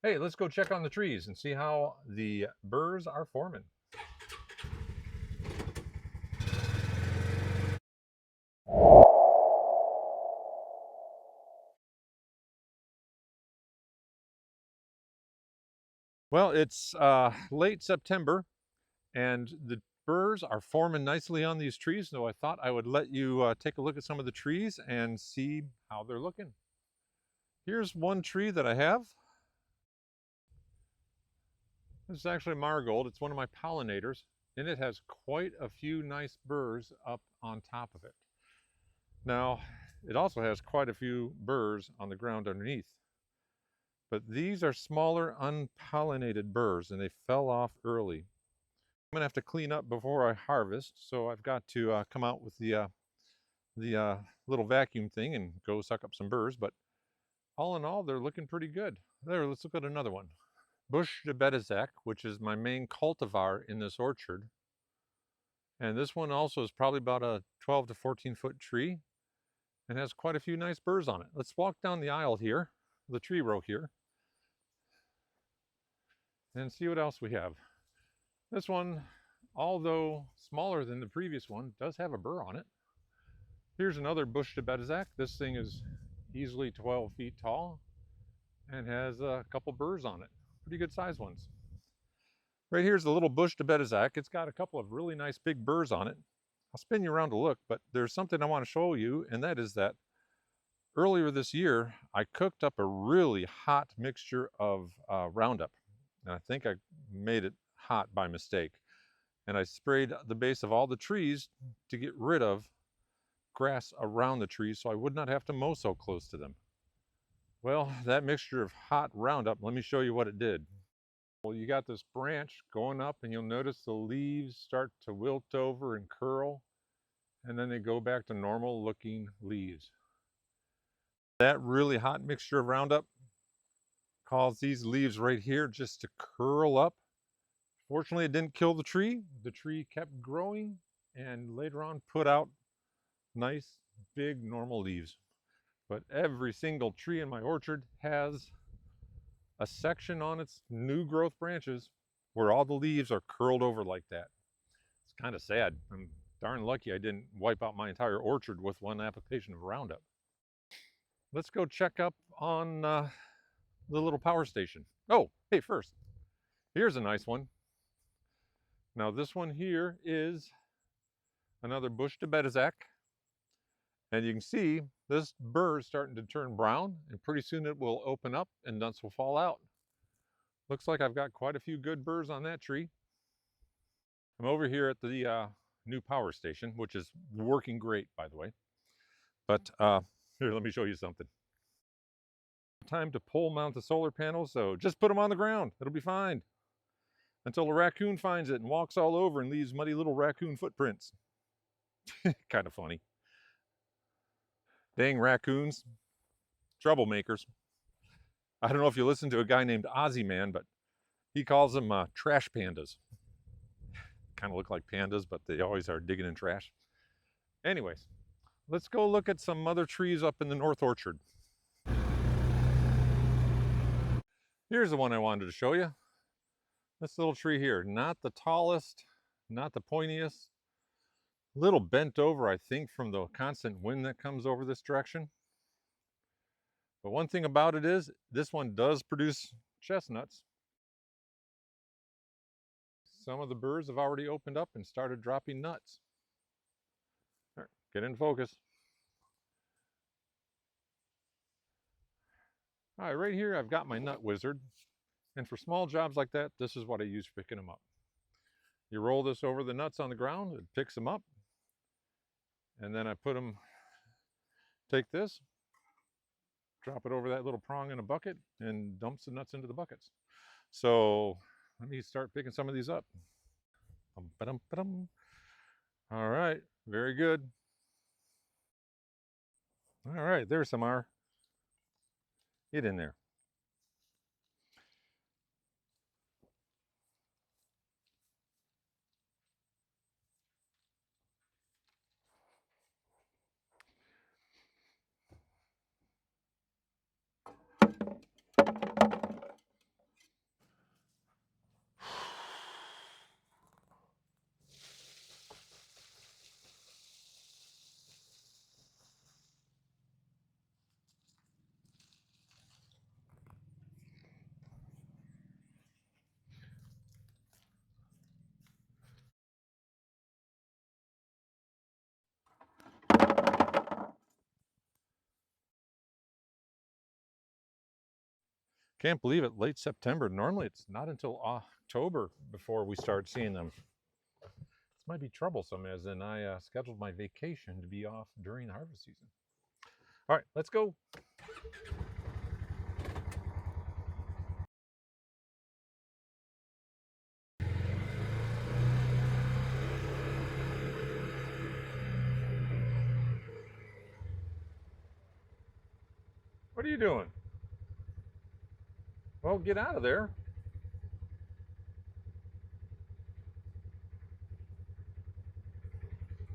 Hey, let's go check on the trees and see how the burrs are forming. Well, it's late September and the burrs are forming nicely on these trees, so I thought I would let you take a look at some of the trees and see how they're looking. Here's one tree that I have. This is actually marigold. It's one of my pollinators, and it has quite a few nice burrs up on top of it. Now, it also has quite a few burrs on the ground underneath. But these are smaller unpollinated burrs and they fell off early. I'm gonna have to clean up before I harvest, so I've got to come out with the little vacuum thing and go suck up some burrs. But all in all, they're looking pretty good. There, let's look at another one. Bush de Bedezac, which is my main cultivar in this orchard. And this one also is probably about a 12 to 14 foot tree and has quite a few nice burrs on it. Let's walk down the aisle here, the tree row here, and see what else we have. This one, although smaller than the previous one, does have a burr on it. Here's another bush de Bedezac. This thing is easily 12 feet tall and has a couple burrs on it. Pretty good sized ones. Right here's the little bush de Bedezac. It's got a couple of really nice big burrs on it. I'll spin you around to look, but there's something I want to show you, and that is that earlier this year, I cooked up a really hot mixture of Roundup. And I think I made it hot by mistake. And I sprayed the base of all the trees to get rid of grass around the trees so I would not have to mow so close to them. Well, that mixture of hot Roundup, let me show you what it did. Well, you got this branch going up and you'll notice the leaves start to wilt over and curl, and then they go back to normal looking leaves. That really hot mixture of Roundup caused these leaves right here just to curl up. Fortunately, it didn't kill the tree. The tree kept growing and later on put out nice, big, normal leaves. But every single tree in my orchard has a section on its new growth branches where all the leaves are curled over like that. It's kind of sad. I'm darn lucky I didn't wipe out my entire orchard with one application of Roundup. Let's go check up on the little power station. Oh, hey, first, here's a nice one. Now this one here is another bush de Bedezac. And you can see this burr is starting to turn brown, and pretty soon it will open up and nuts will fall out. Looks like I've got quite a few good burrs on that tree. I'm over here at the new power station, which is working great, by the way. But here, let me show you something. Time to pole mount the solar panels, so just put them on the ground. It'll be fine. Until a raccoon finds it and walks all over and leaves muddy little raccoon footprints. Kind of funny. Dang raccoons. Troublemakers. I don't know if you listen to a guy named Ozzy Man, but he calls them trash pandas. Kind of look like pandas, but they always are digging in trash. Anyways, let's go look at some other trees up in the North Orchard. Here's the one I wanted to show you. This little tree here, not the tallest, not the pointiest, little bent over, I think, from the constant wind that comes over this direction. But one thing about it is, this one does produce chestnuts. Some of the burrs have already opened up and started dropping nuts. Right, get in focus. All right, right here I've got my nut wizard. And for small jobs like that, this is what I use for picking them up. You roll this over the nuts on the ground, it picks them up. And then I take this, drop it over that little prong in a bucket, and dumps the nuts into the buckets. So let me start picking some of these up. All right, very good. All right, there's some are. Get in there. Can't believe it, late September. Normally it's not until October before we start seeing them. This might be troublesome, as in I scheduled my vacation to be off during the harvest season. All right, let's go. What are you doing? Well, get out of there.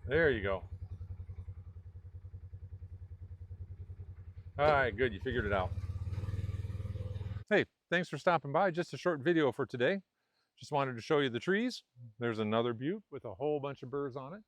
There you go. All right, good. You figured it out. Hey, thanks for stopping by. Just a short video for today. Just wanted to show you the trees. There's another butte with a whole bunch of burrs on it.